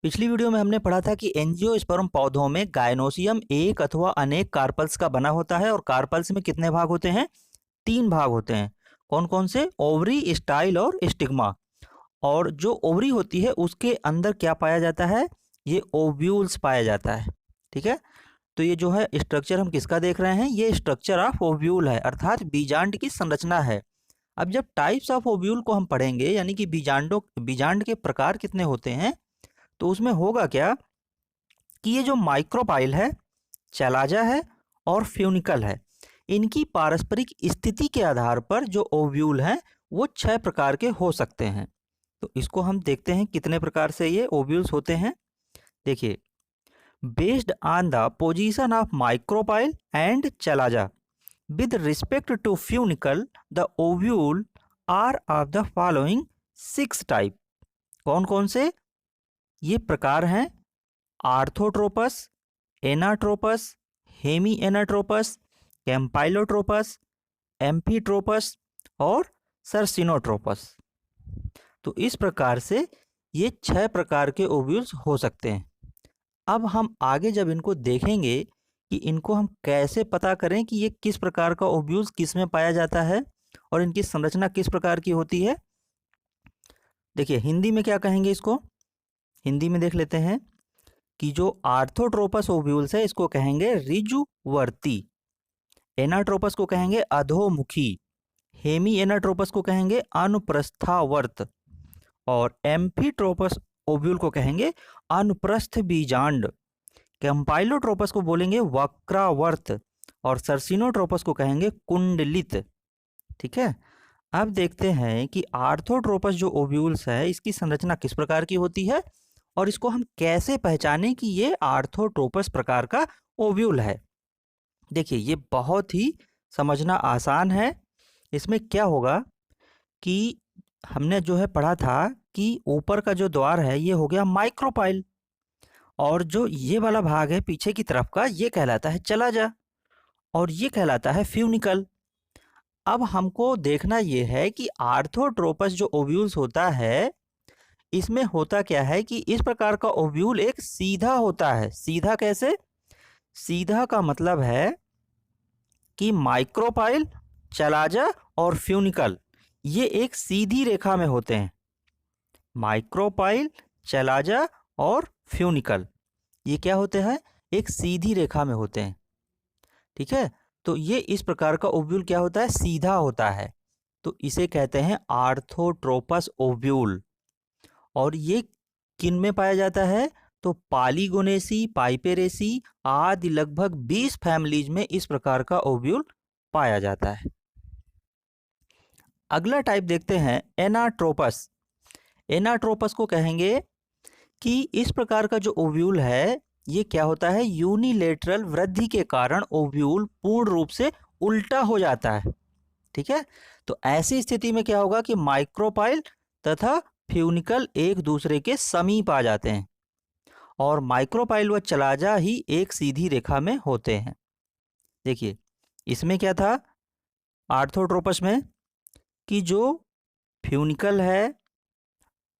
पिछली वीडियो में हमने पढ़ा था कि एंजियोस्पर्म पौधों में गायनोसियम एक अथवा अनेक कार्पल्स का बना होता है और कार्पल्स में कितने भाग होते हैं? 3 भाग होते हैं। कौन कौन से? ओवरी, स्टाइल और स्टिग्मा। और जो ओवरी होती है उसके अंदर क्या पाया जाता है? ये ओव्यूल्स पाया जाता है। ठीक है। तो ये जो है स्ट्रक्चर हम किसका देख रहे हैं? ये स्ट्रक्चर ऑफ ओव्यूल है, अर्थात बीजांड की संरचना है। अब जब टाइप्स ऑफ ओव्यूल को हम पढ़ेंगे, यानी कि बीजांड के प्रकार कितने होते हैं, तो उसमें होगा क्या कि ये जो माइक्रोपाइल है, चैलाजा है और फ्यूनिकल है, इनकी पारस्परिक स्थिति के आधार पर जो ओव्यूल हैं वो 6 प्रकार के हो सकते हैं। तो इसको हम देखते हैं कितने प्रकार से ये ओव्यूल्स होते हैं। देखिए, based on the position of micropyle and chalaza with respect to funicle, the ovule are of the following 6 type. कौन कौन से ये प्रकार हैं? Orthotropous, anatropous, hemi anatropous, campylotropous, amphitropous और सर्सिनोट्रोपस। तो इस प्रकार से ये 6 प्रकार के ओव्यूल्स हो सकते हैं। अब हम आगे जब इनको देखेंगे कि इनको हम कैसे पता करें कि ये किस प्रकार का ओव्यूल्स किस में पाया जाता है और इनकी संरचना किस प्रकार की होती है। देखिए, हिंदी में क्या कहेंगे इसको? हिंदी में देख लेते हैं कि जो आर्थोट्रोपस ओव्यूल्स है इसको कहेंगे ऋजुवर्ती, एनाट्रोपस को कहेंगे अधोमुखी, हेमी एनाट्रोपस को कहेंगे अनुप्रस्थावर्त और एम्फीट्रोपस ओव्यूल को कहेंगे अनुप्रस्थ बीजांड, कैम्पाइलोट्रोपस को बोलेंगे वक्रावर्त और सर्सिनोट्रोपस को कहेंगे कुंडलित। ठीक है। अब देखते हैं कि आर्थोट्रोपस जो ओव्यूल्स है इसकी संरचना किस प्रकार की होती है और इसको हम कैसे पहचानें कि ये आर्थोट्रोपस प्रकार का ओव्यूल है। देखिए, ये बहुत ही समझना आसान है। इसमें क्या होगा कि हमने जो है पढ़ा था कि ऊपर का जो द्वार है ये हो गया माइक्रोपाइल और जो ये वाला भाग है पीछे की तरफ का ये कहलाता है चलाजा और ये कहलाता है फ्यूनिकल। अब हमको देखना ये है कि आर्थोट्रोपस जो ओव्यूल्स होता है इसमें होता क्या है कि इस प्रकार का ओव्यूल एक सीधा होता है। सीधा कैसे? सीधा का मतलब है कि माइक्रोपाइल, चलाजा और फ्यूनिकल ये एक सीधी रेखा में होते हैं। माइक्रोपाइल, चलाजा और फ्यूनिकल ये क्या होते हैं? एक सीधी रेखा में होते हैं। ठीक है। तो ये इस प्रकार का ओव्यूल क्या होता है? सीधा होता है। तो इसे कहते हैं आर्थोट्रोपस ओव्यूल। और ये किन में पाया जाता है? तो पालीगोनेसी, पाइपेरेसी आदि लगभग 20 फैमिलीज में इस प्रकार का ओव्यूल पाया जाता है। अगला टाइप देखते हैं एनाट्रोपस। एनाट्रोपस को कहेंगे कि इस प्रकार का जो ओव्यूल है ये क्या होता है? यूनिलेटरल वृद्धि के कारण ओव्यूल पूर्ण रूप से उल्टा हो जाता है। ठीक है। तो ऐसी स्थिति में क्या होगा कि माइक्रोपाइल तथा फ्यूनिकल एक दूसरे के समीप आ जाते हैं और माइक्रोपाइल व चलाजा ही एक सीधी रेखा में होते हैं। देखिए, इसमें क्या था आर्थोट्रोपस में कि जो फ्यूनिकल है,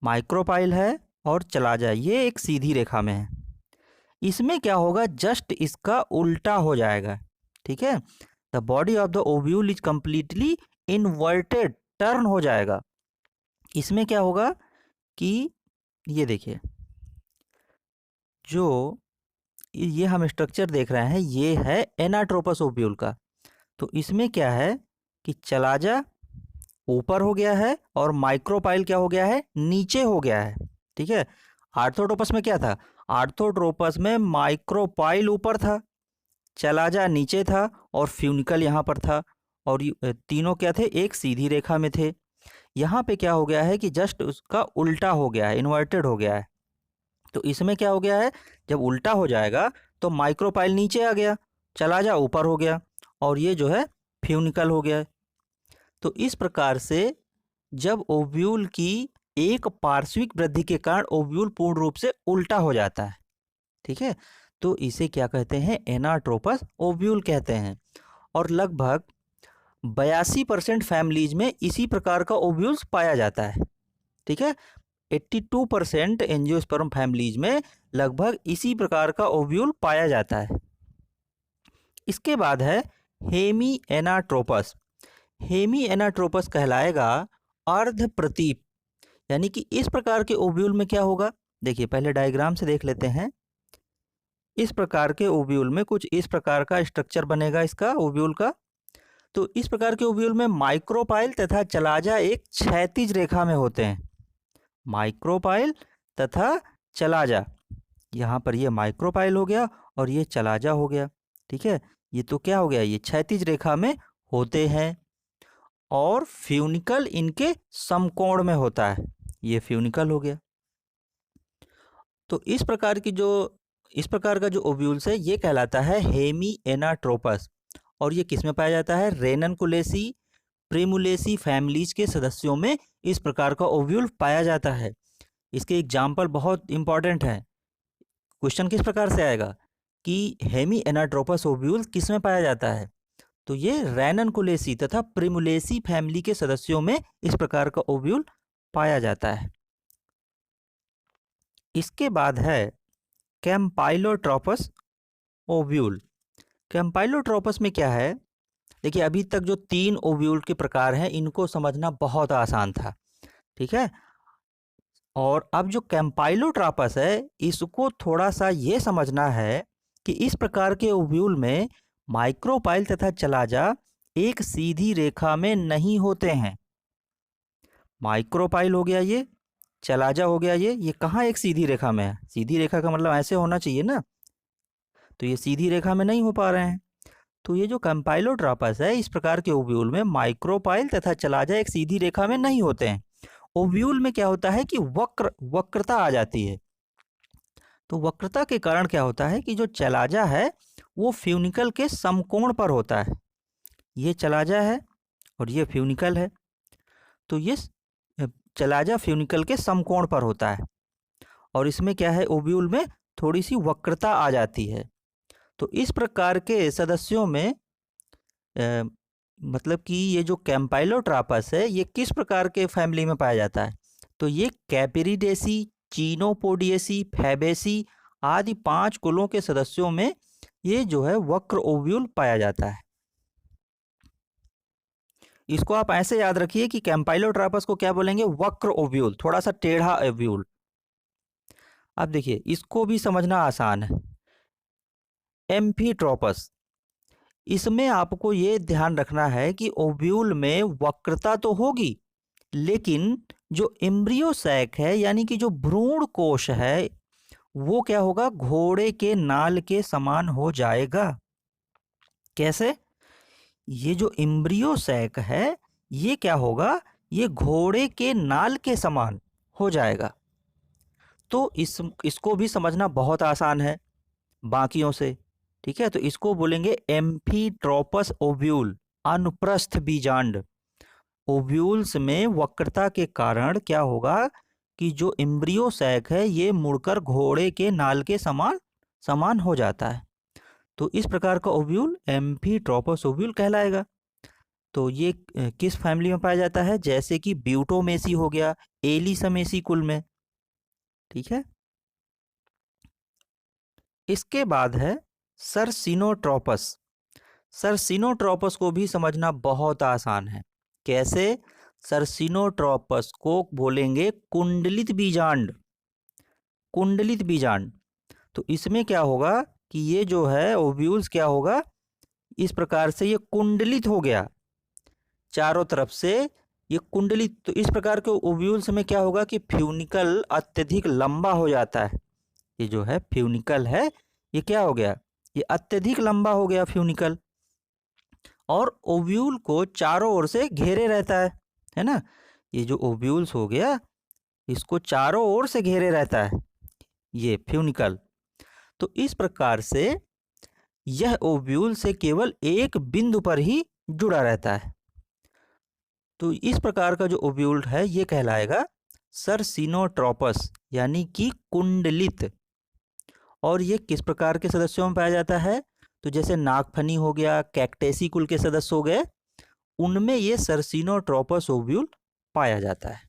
माइक्रोपाइल है और चलाजा ये एक सीधी रेखा में है। इसमें क्या होगा? जस्ट इसका उल्टा हो जाएगा। ठीक है। The body of the ovule is completely inverted, turn हो जाएगा। इसमें क्या होगा कि ये देखिए, जो ये हम स्ट्रक्चर देख रहे हैं ये है एनाट्रोपस ओव्यूल का। तो इसमें क्या है कि चलाजा ऊपर हो गया है और माइक्रोपाइल क्या हो गया है? नीचे हो गया है। ठीक है। आर्थोट्रोपस में क्या था? आर्थोट्रोपस में माइक्रोपाइल ऊपर था, चलाजा नीचे था और फ्यूनिकल यहाँ पर था और तीनों क्या थे? एक सीधी रेखा में थे। यहाँ पे क्या हो गया है कि जस्ट उसका उल्टा हो गया है, इन्वर्टेड हो गया है। तो इसमें क्या हो गया है? जब उल्टा हो जाएगा तो माइक्रोपाइल नीचे आ गया, चलाजा ऊपर हो गया और ये जो है फ्यूनिकल हो गया है। तो इस प्रकार से जब ओव्यूल की एक पार्श्विक वृद्धि के कारण ओव्यूल पूर्ण रूप से उल्टा हो जाता है। ठीक है। तो इसे क्या कहते हैं? एनाट्रोपस ओव्यूल कहते हैं। और लगभग 82% फैमिलीज में इसी प्रकार का ओव्यूल्स पाया जाता है। ठीक है। 82% एंजियोस्पर्म फैमिलीज में लगभग इसी प्रकार का ओव्यूल पाया जाता है। इसके बाद है हेमी एनाट्रोपस। हेमी एनाट्रोपस कहलाएगा अर्ध प्रतीप, यानी कि इस प्रकार के ओव्यूल में क्या होगा, देखिए पहले डायग्राम से देख लेते हैं। इस प्रकार के ओव्यूल में कुछ इस प्रकार का स्ट्रक्चर बनेगा इसका ओव्यूल का। तो इस प्रकार के ओव्यूल में माइक्रोपाइल तथा चलाजा एक क्षैतिज रेखा में होते हैं। माइक्रोपाइल तथा चलाजा, यहाँ पर ये माइक्रोपाइल हो गया और ये चलाजा हो गया। ठीक है, ये तो क्या हो गया, ये क्षैतिज रेखा में होते हैं और फ्यूनिकल इनके समकोण में होता है, ये फ्यूनिकल हो गया। तो इस प्रकार का जो ओव्यूल्स है ये कहलाता है हेमी एनाट्रोपस, और ये किस में पाया जाता है, रेननकुलेसी प्रिमुलेसी फैमिलीज के सदस्यों में इस प्रकार का ओव्यूल पाया जाता है। इसके एग्जाम्पल बहुत इंपॉर्टेंट है। क्वेश्चन किस प्रकार से आएगा कि हेमी एनाट्रोपस ओव्यूल किस में पाया जाता है, तो ये रेननकुलेसी तथा प्रिमुलेसी फैमिली के सदस्यों में इस प्रकार का ओव्यूल पाया जाता है। इसके बाद है कैम्पाइलोट्रोपस ओव्यूल। कैम्पाइलोट्रोपस में क्या है, देखिए अभी तक जो 3 ओव्यूल के प्रकार हैं इनको समझना बहुत आसान था। ठीक है, और अब जो कैम्पाइलोट्रोपस है इसको थोड़ा सा ये समझना है कि इस प्रकार के ओव्यूल में माइक्रोपाइल तथा चलाजा एक सीधी रेखा में नहीं होते हैं। माइक्रोपाइल हो गया, ये चलाजा हो गया, ये कहाँ एक सीधी रेखा में है, सीधी रेखा का मतलब ऐसे होना चाहिए ना, तो ये सीधी रेखा में नहीं हो पा रहे हैं। तो ये जो कैम्पाइलोट्रोपस है इस प्रकार के ओव्यूल में माइक्रोपाइल तथा चलाजा एक सीधी रेखा में नहीं होते हैं। ओव्यूल में क्या होता है कि वक्रता आ जाती है। तो वक्रता के कारण क्या होता है कि जो चलाजा है वो फ्यूनिकल के समकोण पर होता है। ये चलाजा है और ये फ्यूनिकल है, तो ये चलाजा फ्यूनिकल के समकोण पर होता है और इसमें क्या है, ओव्यूल में थोड़ी सी वक्रता आ जाती है। तो इस प्रकार के सदस्यों में मतलब कि ये जो कैम्पाइलोट्रोपस है ये किस प्रकार के फैमिली में पाया जाता है, तो ये कैपेरिडेसी, चीनोपोडिएसी, फैबेसी आदि 5 कुलों के सदस्यों में ये जो है वक्र ओव्यूल पाया जाता है। इसको आप ऐसे याद रखिए कि कैम्पाइलोट्रोपस को क्या बोलेंगे, वक्र ओव्यूल, थोड़ा सा टेढ़ा ओव्यूल। अब देखिए इसको भी समझना आसान है। एम्फीट्रोपस, इसमें आपको ये ध्यान रखना है कि ओव्यूल में वक्रता तो होगी लेकिन जो एम्ब्रियो सैक है यानी कि जो भ्रूण कोश है वो क्या होगा, घोड़े के नाल के समान हो जाएगा। कैसे, ये जो एम्ब्रियो सैक है ये क्या होगा, ये घोड़े के नाल के समान हो जाएगा। तो इसको भी समझना बहुत आसान है बाकियों से। ठीक है, तो इसको बोलेंगे एम्फीट्रोपस ओव्यूल, अनुप्रस्थ बीजांड। ओव्यूल्स में वक्रता के कारण क्या होगा कि जो एम्ब्रियो सैक है ये मुड़कर घोड़े के नाल के समान हो जाता है। तो इस प्रकार का ओव्यूल एम्फीट्रोपस ओव्यूल कहलाएगा। तो ये किस फैमिली में पाया जाता है, जैसे कि ब्यूटोमेसी हो गया, एलिसमेसी कुल में। ठीक है, इसके बाद है सर्सिनोट्रोपस। सर्सिनोट्रोपस को भी समझना बहुत आसान है। कैसे, सर्सिनोट्रोपस को बोलेंगे कुंडलित बीजांड। कुंडलित बीजांड, तो इसमें क्या होगा कि ये जो है ओव्यूल्स क्या होगा, इस प्रकार से ये कुंडलित हो गया चारों तरफ से, ये कुंडलित। तो इस प्रकार के ओव्यूल्स में क्या होगा कि फ्यूनिकल अत्यधिक लंबा हो जाता है। ये जो है फ्यूनिकल है ये क्या हो गया, ये अत्यधिक लंबा हो गया फ्यूनिकल, और ओव्यूल को चारों ओर से घेरे रहता है ना। ये जो ओव्यूल्स हो गया इसको चारों ओर से घेरे रहता है ये फ्यूनिकल। तो इस प्रकार से यह ओव्यूल से केवल एक बिंदु पर ही जुड़ा रहता है। तो इस प्रकार का जो ओव्यूल है ये कहलाएगा सर्सिनोट्रोपस यानी कि कुंडलित। और ये किस प्रकार के सदस्यों में पाया जाता है, तो जैसे नागफनी हो गया, कैक्टेसी कुल के सदस्य हो गए, उनमें ये सर्सिनोट्रोपस ओव्यूल पाया जाता है।